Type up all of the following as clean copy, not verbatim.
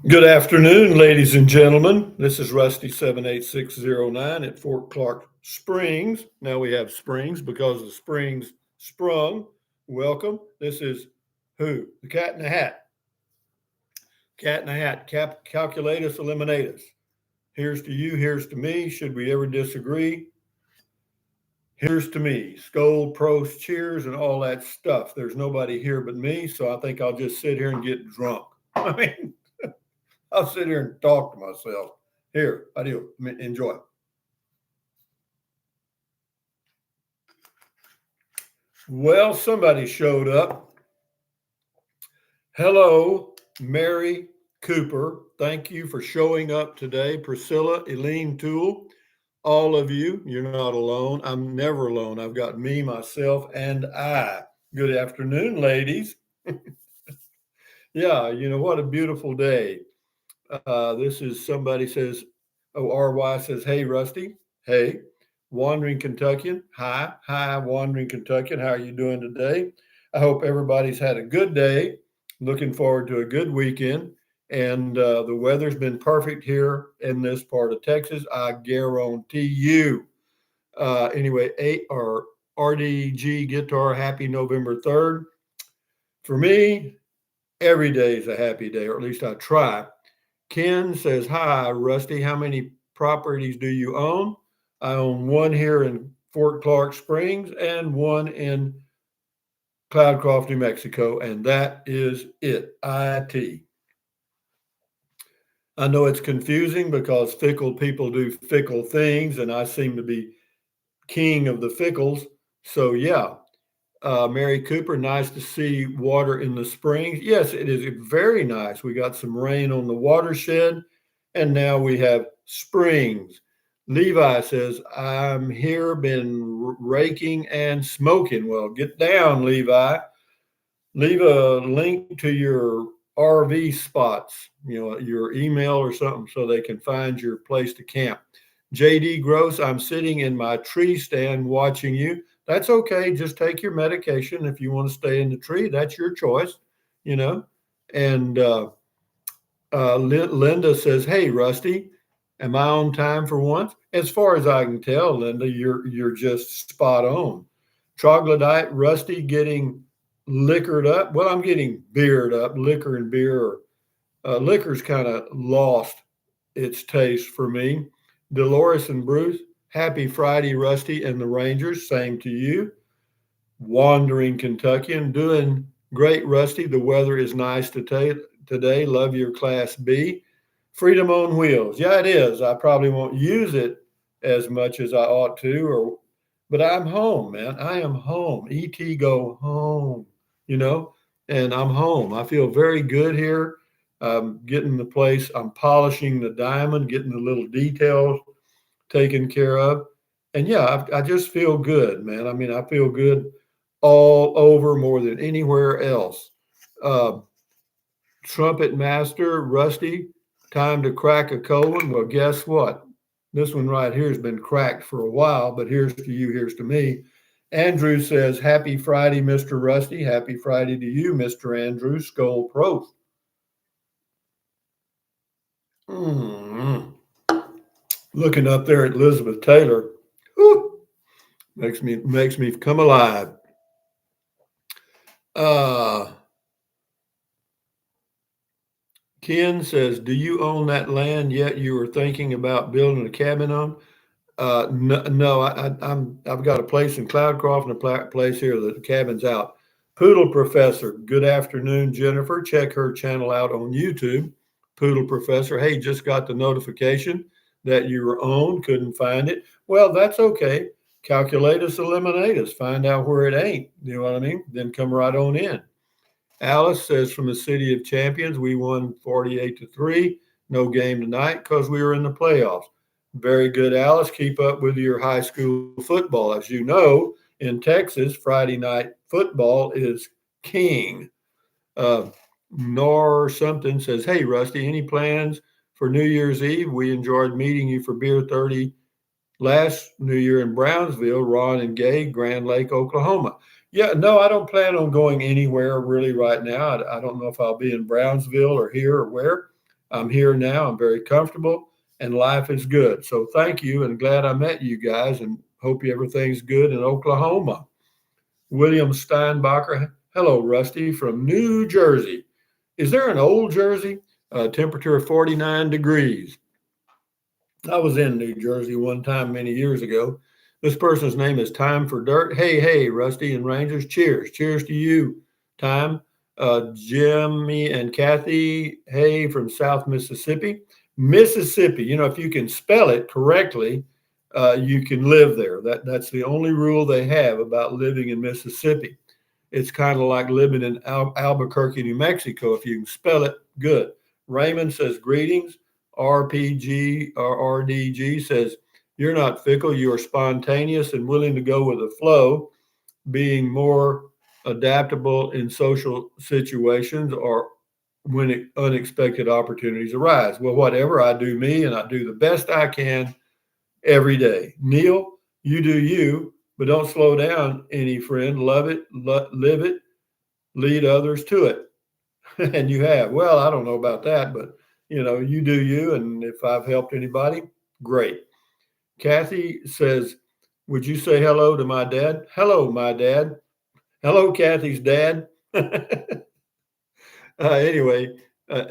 Good afternoon, ladies and gentlemen. This is Rusty 78609 at Fort Clark Springs. Now we have Springs because the springs sprung. Welcome. This is who? The Cat in the Hat. Cat in the Hat. Calculate us, eliminate us. Here's to you, here's to me. Should we ever disagree? Here's to me. Scold, prost, cheers, and all that stuff. There's nobody here but me, so I think I'll just sit here and get drunk. I mean, I'll sit here and talk to myself. Here, I do. Enjoy. Well, somebody showed up. Hello, Mary Cooper. Thank you for showing up today. Priscilla, Eileen Toole, all of you. You're not alone. I'm never alone. I've got me, myself, and I. Good afternoon, ladies. Yeah, what a beautiful day. This is somebody says, oh, RY says, hey, Rusty. Hey, Wandering Kentuckian. Hi, Wandering Kentuckian. How are you doing today? I hope everybody's had a good day. Looking forward to a good weekend. And the weather's been perfect here in this part of Texas. I guarantee you. Anyway, RDG Guitar, happy November 3rd. For me, every day is a happy day, or at least I try. Ken says, hi, Rusty. How many properties do you own? I own one here in Fort Clark Springs and one in Cloudcroft, New Mexico, and that is it. IT. I know it's confusing because fickle people do fickle things, and I seem to be king of the fickles. So, yeah, Mary Cooper, nice to see water in the springs. Yes, it is very nice. We got some rain on the watershed, and now we have springs. Levi says, I'm here, been raking and smoking. Well, get down, Levi. Leave a link to your RV spots, your email or something so they can find your place to camp. JD Gross, I'm sitting in my tree stand watching you. That's okay. Just take your medication. If you want to stay in the tree, that's your choice, you know. And Linda says, "Hey, Rusty, am I on time for once?" As far as I can tell, Linda, you're just spot on. Troglodyte, Rusty, getting liquored up. Well, I'm getting beered up. Liquor and beer, liquor's kind of lost its taste for me. Dolores and Bruce, happy Friday, Rusty and the Rangers. Same to you. Wandering Kentuckian, doing great, Rusty. The weather is nice today. Love your Class B. Freedom on Wheels. Yeah, it is. I probably won't use it as much as I ought to, but I'm home, man. I am home. ET go home, you know, and I'm home. I feel very good here. I'm getting the place. I'm polishing the diamond, getting the little details taken care of. And yeah, I just feel good, man. I mean, I feel good all over more than anywhere else. Uh, Trumpet Master, Rusty, time to crack a cold one. Well, guess what? This one right here has been cracked for a while, but here's to you, here's to me. Andrew says, happy Friday, Mr. Rusty. Happy Friday to you, Mr. Andrew. Skull Proth. Mm-hmm. Looking up there at Elizabeth Taylor, whew, makes me come alive. Uh, Ken says, "Do you own that land yet? You were thinking about building a cabin on?" No, I've got a place in Cloudcroft and a place here. The cabin's out. Poodle Professor. Good afternoon, Jennifer. Check her channel out on YouTube. Poodle Professor. Hey, just got the notification that you were on. Couldn't find it. Well, that's okay. Calculate us, eliminate us. Find out where it ain't. You know what I mean? Then come right on in. Alice says from the City of Champions, we won 48-3. No game tonight because we were in the playoffs. Very good, Alice. Keep up with your high school football. As you know, in Texas, Friday night football is king. Uh, Nor something says, hey, Rusty, any plans for New Year's Eve? We enjoyed meeting you for Beer 30 last New Year in Brownsville, Ron and Gay, Grand Lake, Oklahoma. Yeah, no, I don't plan on going anywhere really right now. I don't know if I'll be in Brownsville or here or where. I'm here now. I'm very comfortable and life is good. So thank you and glad I met you guys and hope everything's good in Oklahoma. William Steinbacher. Hello, Rusty from New Jersey. Is there an old Jersey? Temperature of 49 degrees. I was in New Jersey one time many years ago. This person's name is Time for Dirt. Hey, hey, Rusty and Rangers. Cheers. Cheers to you, Time. Jimmy and Kathy. Hey, from South Mississippi. Mississippi, if you can spell it correctly, you can live there. That's the only rule they have about living in Mississippi. It's kind of like living in Albuquerque, New Mexico. If you can spell it, good. Raymond says, greetings. RPG or RDG says, you're not fickle, you are spontaneous and willing to go with the flow, being more adaptable in social situations or when unexpected opportunities arise. Well, whatever, I do me and I do the best I can every day. Neil, you do you, but don't slow down any friend. Love it, live it, lead others to it. And you have. Well, I don't know about that, but you do you. And if I've helped anybody, great. Kathy says, would you say hello to my dad? Hello, my dad. Hello, Kathy's dad. Anyway,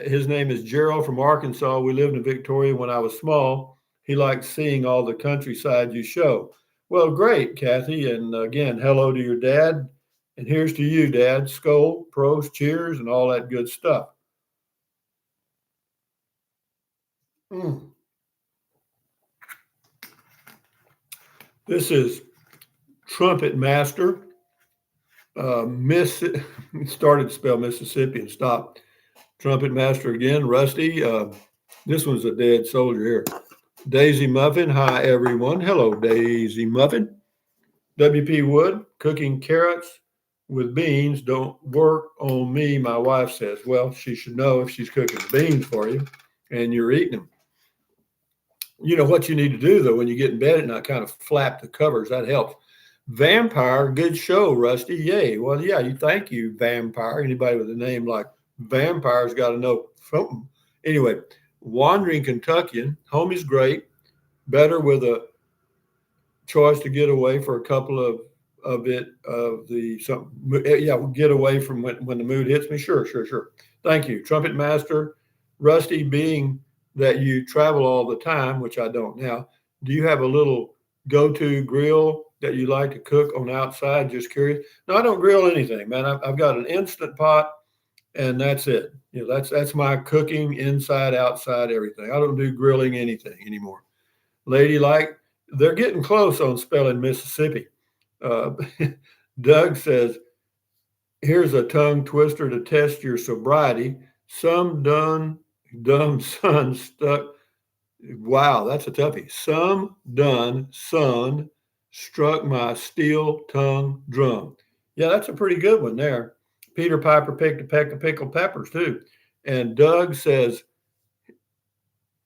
his name is Gerald from Arkansas. We lived in Victoria when I was small. He likes seeing all the countryside you show. Well, great, Kathy. And again, hello to your dad. And here's to you, Dad. Skol, pros, cheers, and all that good stuff. Mm. This is Trumpet Master. Miss started to spell Mississippi and stopped. Trumpet Master again, Rusty. This one's a dead soldier here. Daisy Muffin. Hi, everyone. Hello, Daisy Muffin. WP Wood. Cooking carrots with beans don't work on me, my wife says. Well, she should know if she's cooking beans for you and you're eating them. You know what you need to do, though, when you get in bed at night, kind of flap the covers. That helps. Vampire, good show, Rusty. Yay. Well, yeah, thank you, Vampire. Anybody with a name like Vampire's got to know something. Anyway, Wandering Kentuckian, home is great. Better with a choice to get away for a couple of get away from when the mood hits me. Sure. Thank you. Trumpet Master, Rusty, being that you travel all the time, which I don't now, do you have a little go-to grill that you like to cook on outside? Just curious. No, I don't grill anything, man. I've got an instant pot and that's it. That's my cooking inside, outside, everything. I don't do grilling anything anymore. Ladylike, they're getting close on spelling Mississippi. Uh, Doug says, here's a tongue twister to test your sobriety. Some dumb son stuck. Wow, that's a toughie. Some done son struck my steel tongue drum. Yeah, that's a pretty good one there. Peter Piper picked a peck of pickled peppers too. And Doug says,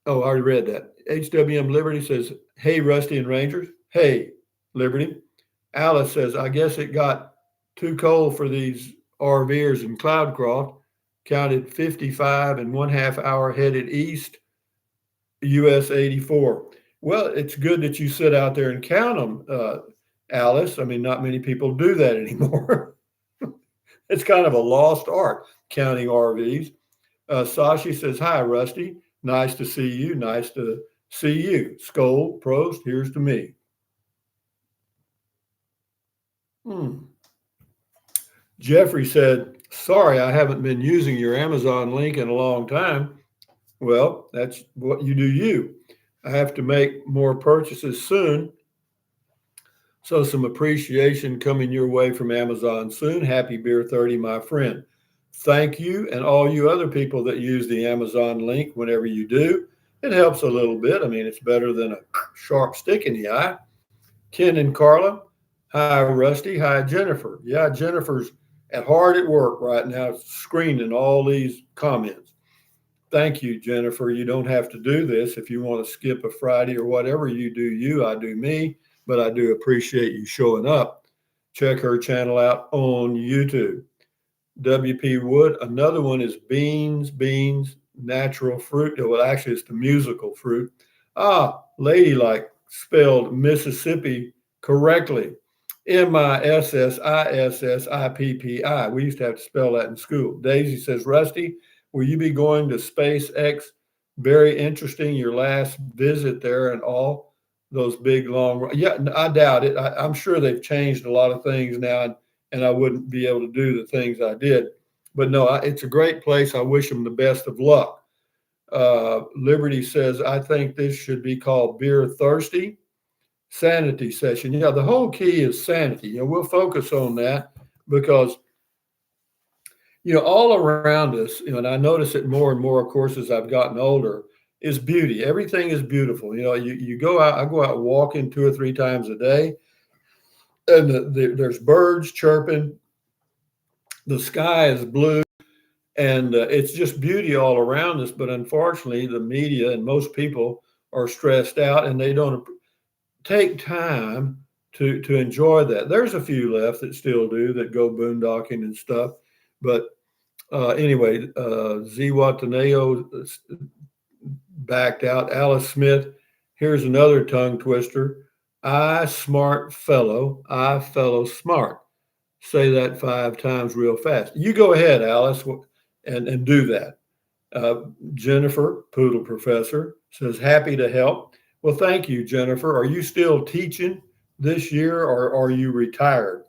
oh, I already read that. HWM Liberty says, hey, Rusty and Rangers. Hey, Liberty. Alice says, I guess it got too cold for these RVers in Cloudcroft. Counted 55 and 1/2 hour headed east, US 84. Well, it's good that you sit out there and count them, Alice. I mean, not many people do that anymore. It's kind of a lost art, counting RVs. Sashi says, hi, Rusty. Nice to see you. Nice to see you. Skol, Prost, here's to me. Jeffrey said, sorry, I haven't been using your Amazon link in a long time. Well, that's what you do you. I have to make more purchases soon. So some appreciation coming your way from Amazon soon. Happy Beer 30, my friend. Thank you and all you other people that use the Amazon link whenever you do. It helps a little bit. I mean, it's better than a sharp stick in the eye. Ken and Carla. Hi, Rusty. Hi, Jennifer. Yeah, Jennifer's hard at work right now, screening all these comments. Thank you, Jennifer. You don't have to do this. If you want to skip a Friday or whatever, you do you, I do me, but I do appreciate you showing up. Check her channel out on YouTube. WP Wood. Another one is Beans natural fruit. Well, actually, it's the musical fruit. Ladylike, spelled Mississippi correctly. Mississippi. We used to have to spell that in school. Daisy says, Rusty, will you be going to SpaceX? Very interesting, your last visit there and all those big long. Yeah, I doubt it. I'm sure they've changed a lot of things now, and I wouldn't be able to do the things I did. But no, it's a great place. I wish them the best of luck. Liberty says, I think this should be called Beer Thirsty Sanity session. Yeah, the whole key is sanity. We'll focus on that because, all around us, and I notice it more and more, of course, as I've gotten older, is beauty. Everything is beautiful. You go out, I go out walking 2 or 3 times a day, and there's birds chirping, the sky is blue, and it's just beauty all around us. But unfortunately, the media and most people are stressed out, and they don't take time to enjoy that. There's a few left that still do, that go boondocking and stuff. But anyway, Z Wataneo backed out. Alice Smith, here's another tongue twister. I fellow smart. Say that 5 times real fast. You go ahead, Alice, and do that. Jennifer, Poodle Professor, says, happy to help. Well, thank you, Jennifer. Are you still teaching this year, or are you retired?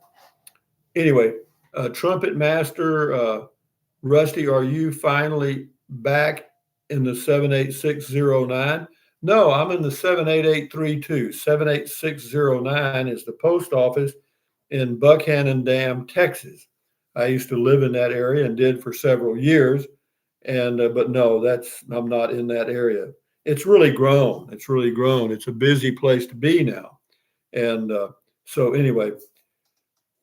Anyway, Trumpet Master, Rusty, are you finally back in the 78609? No, I'm in the 78832. 78609 is the post office in Buchanan Dam, Texas. I used to live in that area and did for several years. And but no, I'm not in that area. It's really grown. It's a busy place to be now. And so anyway,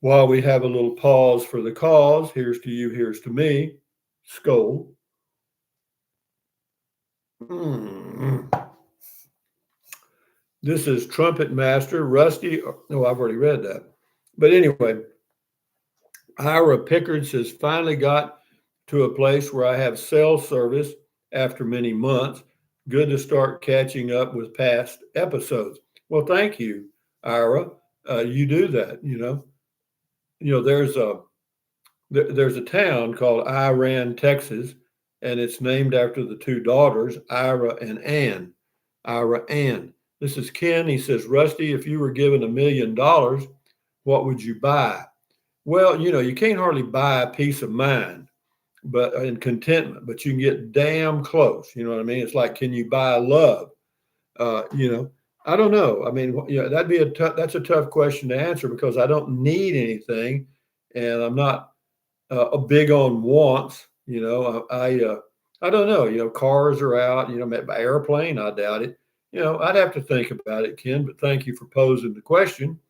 while we have a little pause for the cause, here's to you, here's to me. Skoll. This is Trumpet Master Rusty. No, I've already read that. But anyway, Ira Pickard says, finally got to a place where I have cell service after many months. Good to start catching up with past episodes. Well, thank you, Ira. You do that. There's a town called Iran, Texas, and it's named after the 2 daughters, Ira and Ann. Ira Ann. This is Ken. He says, Rusty, if you were given $1 million, what would you buy? Well, you can't hardly buy a peace of mind, but and contentment, but you can get damn close. You know what I mean? It's like, can you buy love? I don't know. I mean, that's a tough question to answer because I don't need anything, and I'm not a big on wants. I don't know. Cars are out. By airplane, I doubt it. I'd have to think about it, Ken. But thank you for posing the question.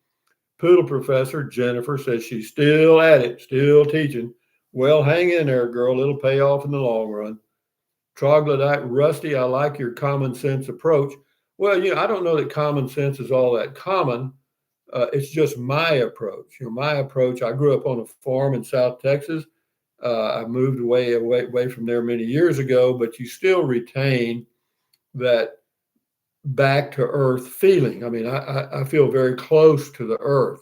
Poodle Professor Jennifer says she's still at it, still teaching. Well, hang in there, girl. It'll pay off in the long run. Troglodyte Rusty, I like your common sense approach. Well, I don't know that common sense is all that common. It's just my approach. My approach. I grew up on a farm in South Texas. I moved away from there many years ago, but you still retain that back to earth feeling. I mean, I feel very close to the earth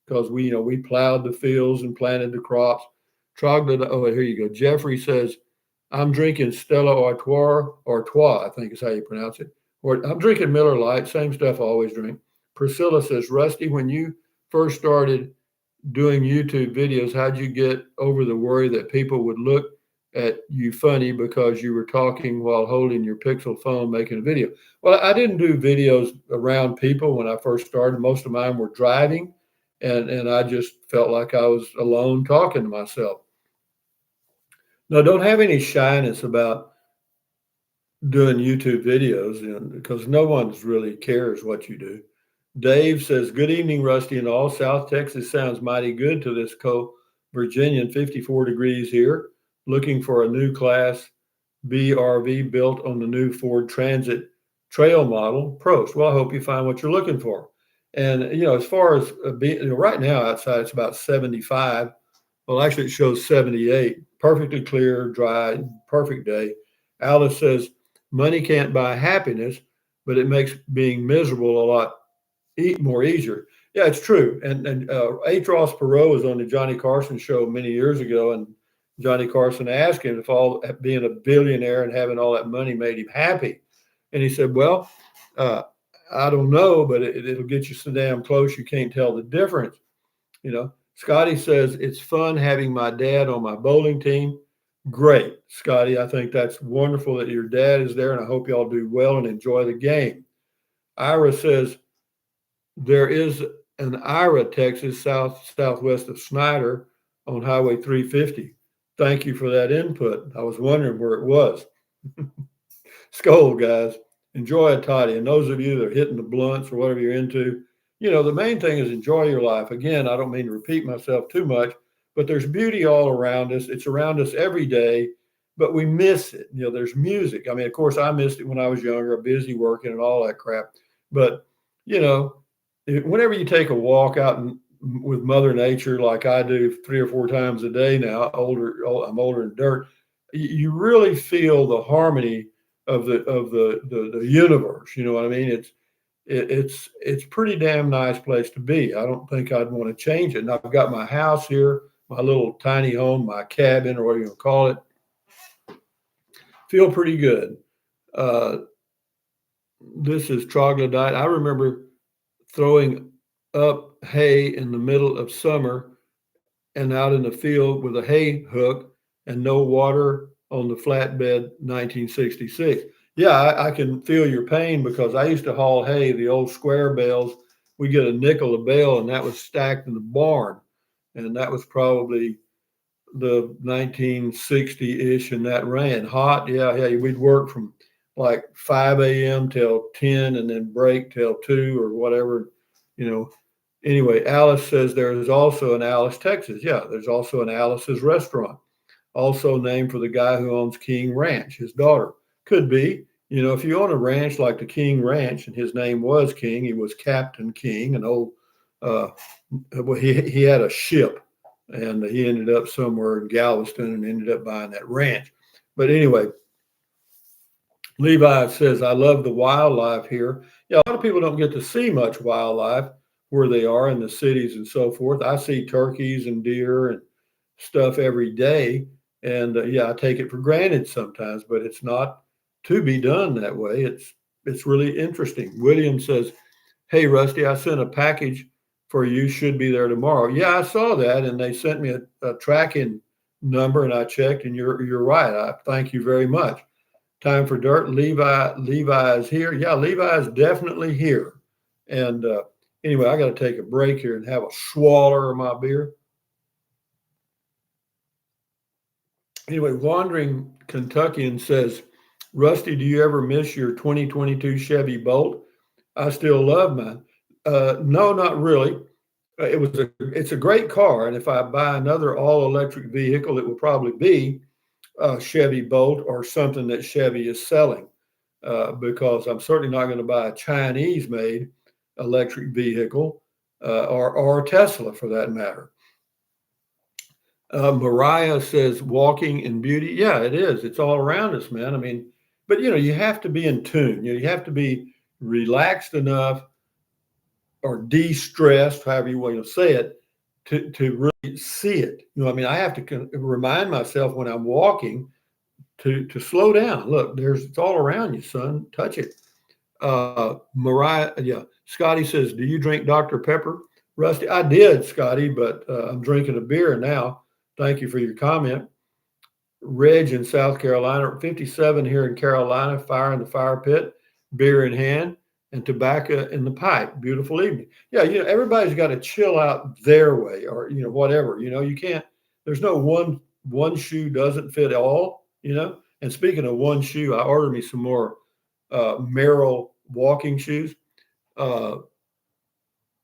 because we plowed the fields and planted the crops. Troglodyte. Oh, here you go. Jeffrey says, I'm drinking Stella Artois, I think is how you pronounce it. Or I'm drinking Miller Lite, same stuff I always drink. Priscilla says, Rusty, when you first started doing YouTube videos, how'd you get over the worry that people would look at you funny because you were talking while holding your Pixel phone making a video? Well, I didn't do videos around people when I first started. Most of mine were driving, and I just felt like I was alone talking to myself. No, don't have any shyness about doing YouTube videos because no one's really cares what you do. Dave says, good evening, Rusty and all. South Texas sounds mighty good to this Virginian, 54 degrees here. Looking for a new class BRV built on the new Ford Transit trail model. Prost. Well, I hope you find what you're looking for. And, as far as right now outside, it's about 75. Well, actually, it shows 78. Perfectly clear, dry, perfect day. Alice says, money can't buy happiness, but it makes being miserable a lot more easier. Yeah, it's true. And H. Ross Perot was on the Johnny Carson show many years ago, and Johnny Carson asked him if all being a billionaire and having all that money made him happy, and he said, "Well, uh, I don't know, but it'll get you so damn close you can't tell the difference." You know, Scotty says it's fun having my dad on my bowling team. Great, Scotty. I think that's wonderful that your dad is there, and I hope y'all do well and enjoy the game. Ira says there is an Ira, Texas, southwest of Snyder on Highway 350. Thank you for that input. I was wondering where it was. Skull, guys. Enjoy a toddy. And those of you that are hitting the blunts or whatever you're into, the main thing is enjoy your life. Again, I don't mean to repeat myself too much, but there's beauty all around us. It's around us every day, but we miss it. There's music. I mean, of course, I missed it when I was younger, busy working and all that crap. But, you know, whenever you take a walk out with Mother Nature, like I do 3 or 4 times a day now, I'm older in dirt, you really feel the harmony of the universe. You know what I mean? It's pretty damn nice place to be. I don't think I'd want to change it. And I've got my house here, my little tiny home, my cabin, or whatever you want to call it. Feel pretty good. Uh, this is troglodyte. I remember throwing up hay in the middle of summer and out in the field with a hay hook and no water on the flatbed 1966. Yeah, I can feel your pain because I used to haul hay, the old square bales. We get a nickel a bale, and that was stacked in the barn. And that was probably the 1960-ish, and that ran hot. Yeah, we'd work from like 5 a.m. till 10 and then break till 2 or whatever, you know. Anyway, Alice says there is also an Alice, Texas. Yeah, there's also an Alice's restaurant, also named for the guy who owns King Ranch, his daughter. Could be. If you own a ranch like the King Ranch, and his name was King, he was Captain King, an old, well, he had a ship, and he ended up somewhere in Galveston and ended up buying that ranch. But anyway, Levi says, I love the wildlife here. Yeah, a lot of people don't get to see much wildlife where they are in the cities and so forth. I see turkeys and deer and stuff every day. And yeah, I take it for granted sometimes, but it's not to be done that way. It's really interesting. William says, hey, Rusty, I sent a package for you. Should be there tomorrow. Yeah, I saw that, and they sent me a tracking number, and I checked, and you're right. I thank you very much. Time for dirt. Levi is here. Yeah, Levi is definitely here. And anyway, I got to take a break here and have a swaller of my beer. Anyway, Wandering Kentuckian says, Rusty, do you ever miss your 2022 Chevy Bolt? I still love mine. No, not really. It's a great car, and if I buy another all electric vehicle, it will probably be a Chevy Bolt or something that Chevy is selling, because I'm certainly not going to buy a Chinese-made electric vehicle, or a Tesla for that matter. Mariah says, walking in beauty. Yeah, it is. It's all around us, man. I mean, but you have to be in tune. You have to be relaxed enough or de-stressed, however you want to say it, to really see it. I mean, I have to remind myself when I'm walking to slow down. Look, it's all around you, son. Touch it. Mariah, yeah. Scotty says, do you drink Dr. Pepper? Rusty, I did, Scotty, but I'm drinking a beer now. Thank you for your comment. Reg in South Carolina, 57 here in Carolina, fire in the fire pit, beer in hand, and tobacco in the pipe. Beautiful evening. Yeah, everybody's got to chill out their way, or whatever. You can't. There's no one shoe doesn't fit all. And speaking of one shoe, I ordered me some more Merrell walking shoes.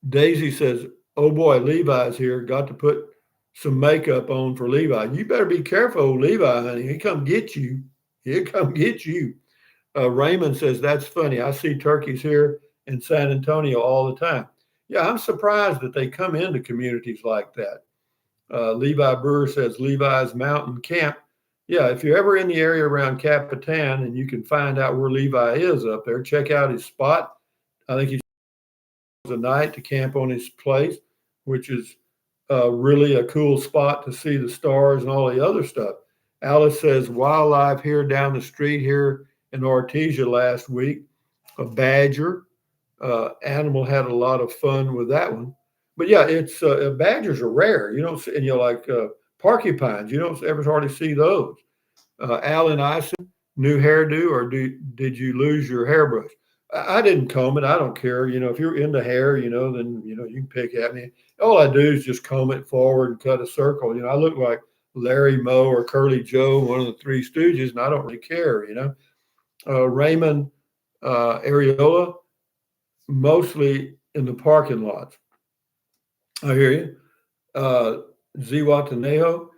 Daisy says, "Oh boy, Levi's here. Got to put some makeup on for Levi. You better be careful, Levi, honey. He'll come get you. He'll come get you." Raymond says, that's funny. I see turkeys here in San Antonio all the time. Yeah, I'm surprised that they come into communities like that. Levi Brewer says, Levi's Mountain Camp Yeah, if you're ever in the area around Capitan and you can find out where Levi is up there, check out his spot. I think he's a night to camp on his place, which is really a cool spot to see the stars and all the other stuff. Alice says wildlife here down the street here in Artesia last week, a badger. Animal had a lot of fun with that one. But yeah, it's badgers are rare. You don't see, and you know, like porcupines. You don't ever hardly see those. Alan Ison, new hairdo, or did you lose your hairbrush? I didn't comb it. I don't care. You know, if you're into hair, you know, then you know you can pick at me. All I do is just comb it forward and cut a circle. You know, I look like Larry Moe or Curly Joe, one of the Three Stooges, and I don't really care. You know, Raymond Areola, mostly in the parking lots. I hear you. Uh, Zihuatanejo,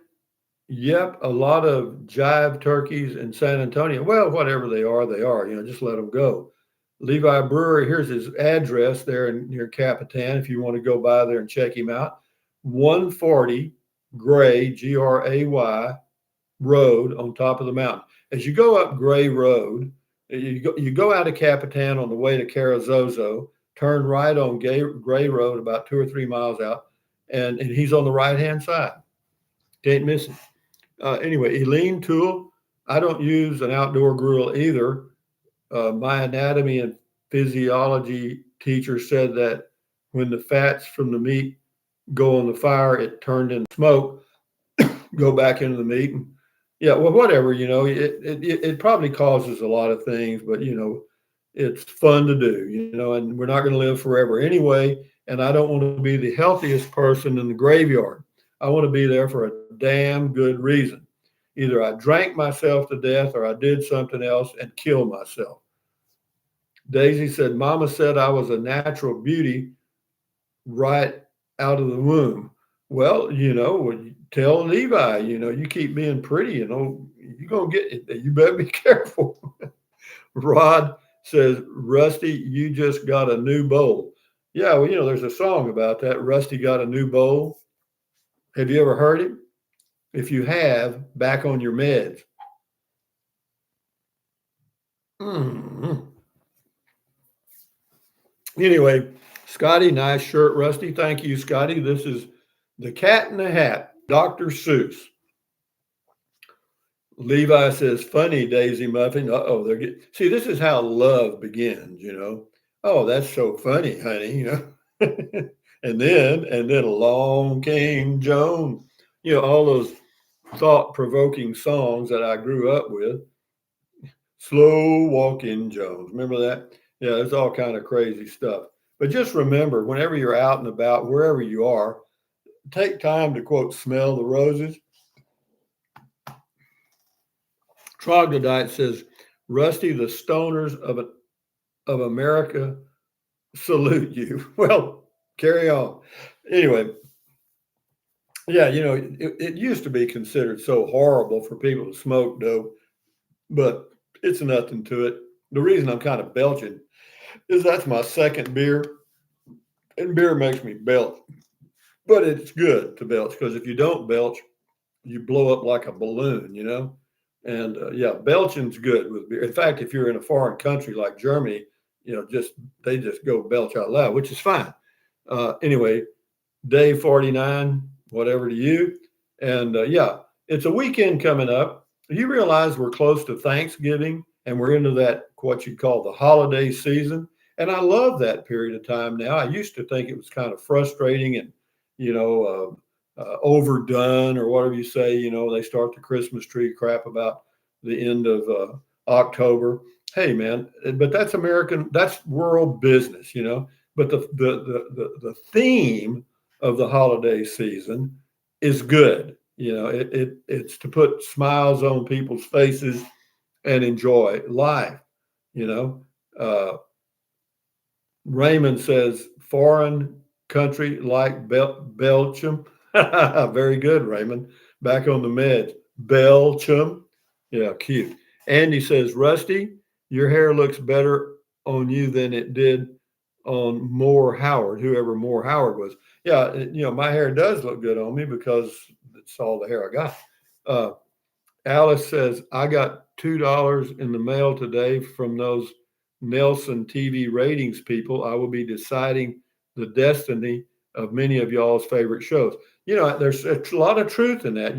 yep, a lot of jive turkeys in San Antonio. Well, whatever they are, they are. You know, just let them go. Levi Brewer, here's his address there near Capitan if you want to go by there and check him out. 140 Gray, Gray Road on top of the mountain. As you go up Gray Road, you go out of Capitan on the way to Carrizozo, turn right on Gray Road about 2 or 3 miles out, and he's on the right hand side. Can't miss him. Anyway, Eileen Toole, I don't use an outdoor grill either. My anatomy and physiology teacher said that when the fats from the meat go on the fire, it turned into smoke, go back into the meat. And yeah, well, whatever, you know, it probably causes a lot of things, but you know, it's fun to do, you know, and we're not going to live forever anyway. And I don't want to be the healthiest person in the graveyard. I want to be there for a damn good reason. Either I drank myself to death or I did something else and killed myself. Daisy said, Mama said I was a natural beauty right out of the womb. Well, you know, tell Levi, you know, you keep being pretty, you know, you're going to get it. You better be careful. Rod says, Rusty, you just got a new bowl. Yeah, well, you know, there's a song about that. Rusty got a new bowl. Have you ever heard it? If you have, back on your meds. Mm-hmm. Anyway, Scotty, nice shirt, Rusty. Thank you, Scotty. This is The Cat in the Hat, Dr. Seuss. Levi says, funny, Daisy Muffin. Uh-oh, they're getting, see, this is how love begins, you know. Oh, that's so funny, honey, you know. and then along came Joan. You know, all those thought-provoking songs that I grew up with. Slow walking Jones. Remember that? Yeah, it's all kind of crazy stuff. But just remember, whenever you're out and about, wherever you are, take time to quote, smell the roses. Troglodyte says, Rusty, the stoners of America salute you. Well, carry on. Anyway, yeah, you know, it used to be considered so horrible for people to smoke dope, but it's nothing to it. The reason I'm kind of belching is that's my second beer, and beer makes me belch. But it's good to belch because if you don't belch, you blow up like a balloon, you know. And yeah, belching's good with beer. In fact, if you're in a foreign country like Germany, you know, just they just go belch out loud, which is fine. Anyway, day 49, whatever to you. And yeah, it's a weekend coming up. You realize we're close to Thanksgiving and we're into that, what you call the holiday season. And I love that period of time now. I used to think it was kind of frustrating and, you know, overdone or whatever you say. You know, they start the Christmas tree crap about the end of October. Hey, man, but that's American, that's world business, you know. But the theme of the holiday season is good. You know, it's to put smiles on people's faces and enjoy life. You know, Raymond says foreign country like Belgium. Very good, Raymond. Back on the meds. Belgium. Yeah, cute. Andy says, Rusty, your hair looks better on you than it did on Moore Howard, whoever Moore Howard was. Yeah, you know, my hair does look good on me because it's all the hair I got. Uh, Alice says, I got $2 in the mail today from those Nelson TV ratings people. I will be deciding the destiny of many of y'all's favorite shows. There's a lot of truth in that.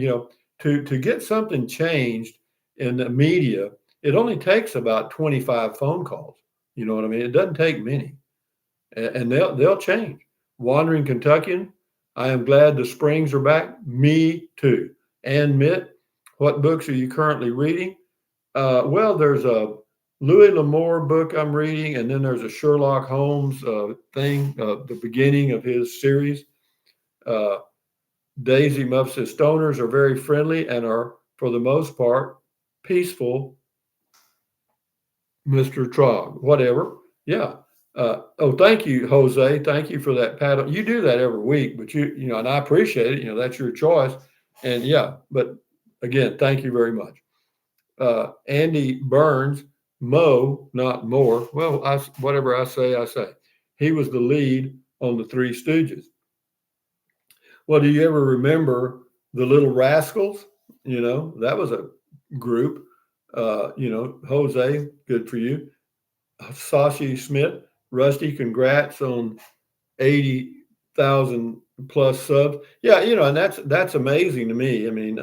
To get something changed in the media, it only takes about 25 phone calls. You know what I mean? It doesn't take many, and they'll change. Wandering Kentuckian, I am glad the Springs are back. Me too. And Mitt, what books are you currently reading? Well, there's a Louis L'Amour book I'm reading, and then there's a Sherlock Holmes thing, the beginning of his series. Uh, Daisy Muff says stoners are very friendly and are, for the most part, peaceful. Mr. Trog, whatever. Yeah. Thank you, Jose. Thank you for that paddle. You do that every week, but and I appreciate it. That's your choice. And yeah, but again, thank you very much. Andy Burns, Mo, not more. Well, whatever I say, I say. He was the lead on the Three Stooges. Well, do you ever remember the Little Rascals? That was a group. Jose, good for you. Sashi Smith, Rusty, congrats on 80,000 plus subs. Yeah, and that's amazing to me. I mean,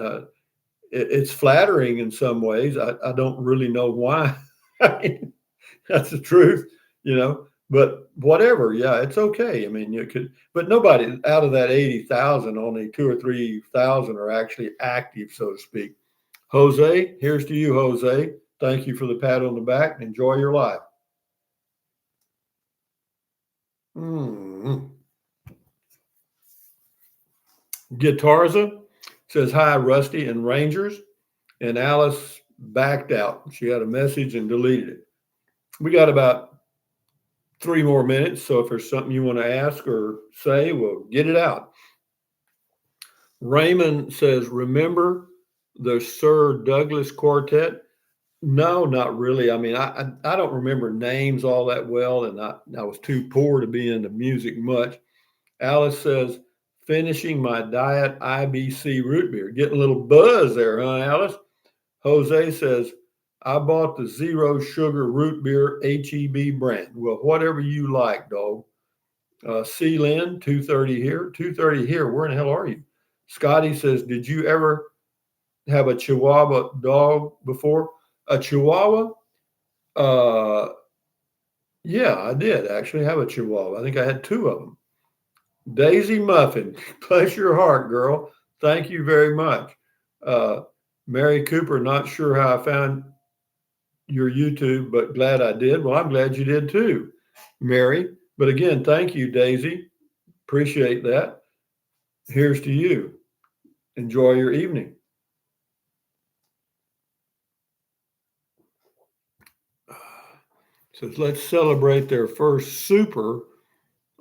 it's flattering in some ways. I don't really know why. I mean, that's the truth, but whatever. Yeah, it's okay. I mean, you could, but nobody out of that 80,000, only 2 or 3,000 are actually active, so to speak. Jose, here's to you, Jose. Thank you for the pat on the back and enjoy your life. Mm. Guitarza says, hi, Rusty and Rangers. And Alice backed out. She had a message and deleted it. We got about 3 more minutes. So if there's something you want to ask or say, we'll get it out. Raymond says, remember the Sir Douglas Quartet? No, not really. I mean, I don't remember names all that well, and I was too poor to be into music much. Alice says, finishing my diet IBC root beer. Getting a little buzz there, huh, Alice? Jose says, I bought the zero sugar root beer HEB brand. Well, whatever you like, dog. C. Lynn, 2:30 here. 2:30 here. Where in the hell are you? Scotty says, did you ever have a Chihuahua dog before? A Chihuahua? Uh, yeah, I did actually have a Chihuahua. I think I had 2 of them. Daisy Muffin, bless your heart, girl. Thank you very much. Mary Cooper, not sure how I found your YouTube, but glad I did. Well, I'm glad you did too, Mary. But again, thank you, Daisy. Appreciate that. Here's to you. Enjoy your evening. So let's celebrate their first super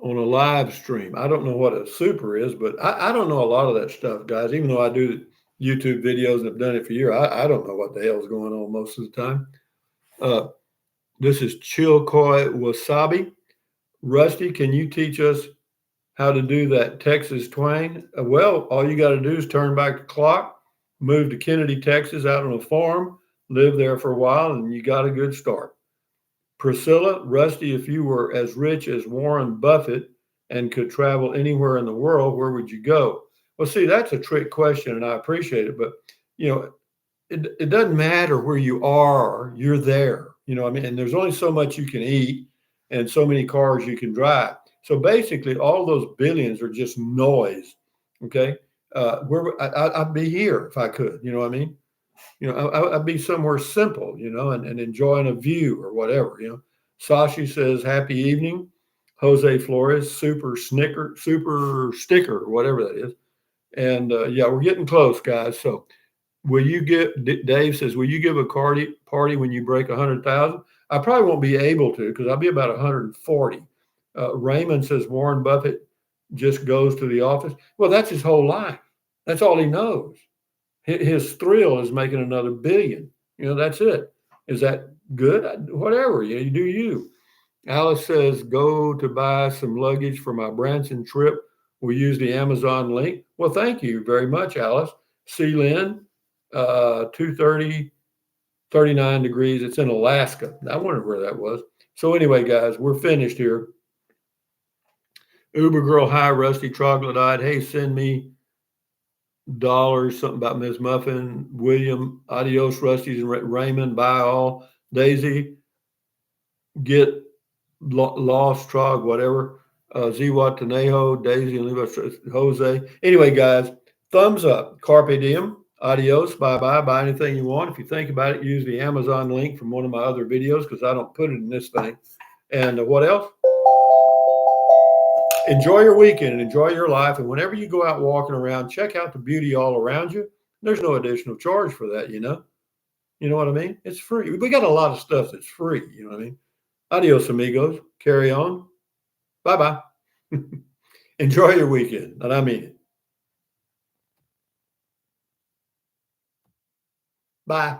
on a live stream. I don't know what a super is, but I don't know a lot of that stuff, guys. Even though I do YouTube videos and have done it for years, I don't know what the hell's going on most of the time. This is Chilcoy Wasabi. Rusty, can you teach us how to do that Texas twang? Well, all you got to do is turn back the clock, move to Kennedy, Texas, out on a farm, live there for a while, and you got a good start. Priscilla, Rusty, if you were as rich as Warren Buffett and could travel anywhere in the world, where would you go? Well, see, that's a trick question, and I appreciate it, but it doesn't matter where you are, you're there. I mean, and there's only so much you can eat and so many cars you can drive. So basically, all those billions are just noise. Okay, I'd be here if I could. You know what I mean? I'd be somewhere simple. And enjoying a view or whatever. Sashi says, "Happy evening." Jose Flores, super sticker, whatever that is. And yeah, we're getting close, guys. So. Dave says, will you give a party when you break 100,000? I probably won't be able to because I'll be about 140. Raymond says Warren Buffett just goes to the office. Well, that's his whole life. That's all he knows. His thrill is making another billion. That's it. Is that good? Whatever. You do you. Alice says, go to buy some luggage for my Branson trip. We'll use the Amazon link. Well, thank you very much, Alice. C. Lynn, 230, 39 degrees. It's in Alaska. I wonder where that was. So anyway, guys, we're finished here. Uber Girl, hi, Rusty Troglodyte. Hey, send me dollars, something about Ms. Muffin, William, adios, Rusty's and Raymond, bye all. Daisy, get lost, Trog, whatever. Ziwa Tanejo, Daisy, and Jose. Anyway, guys, thumbs up. Carpe diem. Adios. Bye bye. Buy anything you want. If you think about it, use the Amazon link from one of my other videos because I don't put it in this thing. And what else? Enjoy your weekend and enjoy your life. And whenever you go out walking around, check out the beauty all around you. There's no additional charge for that, you know? You know what I mean? It's free. We got a lot of stuff that's free. You know what I mean? Adios, amigos. Carry on. Bye bye. Enjoy your weekend. And I mean it. Bye.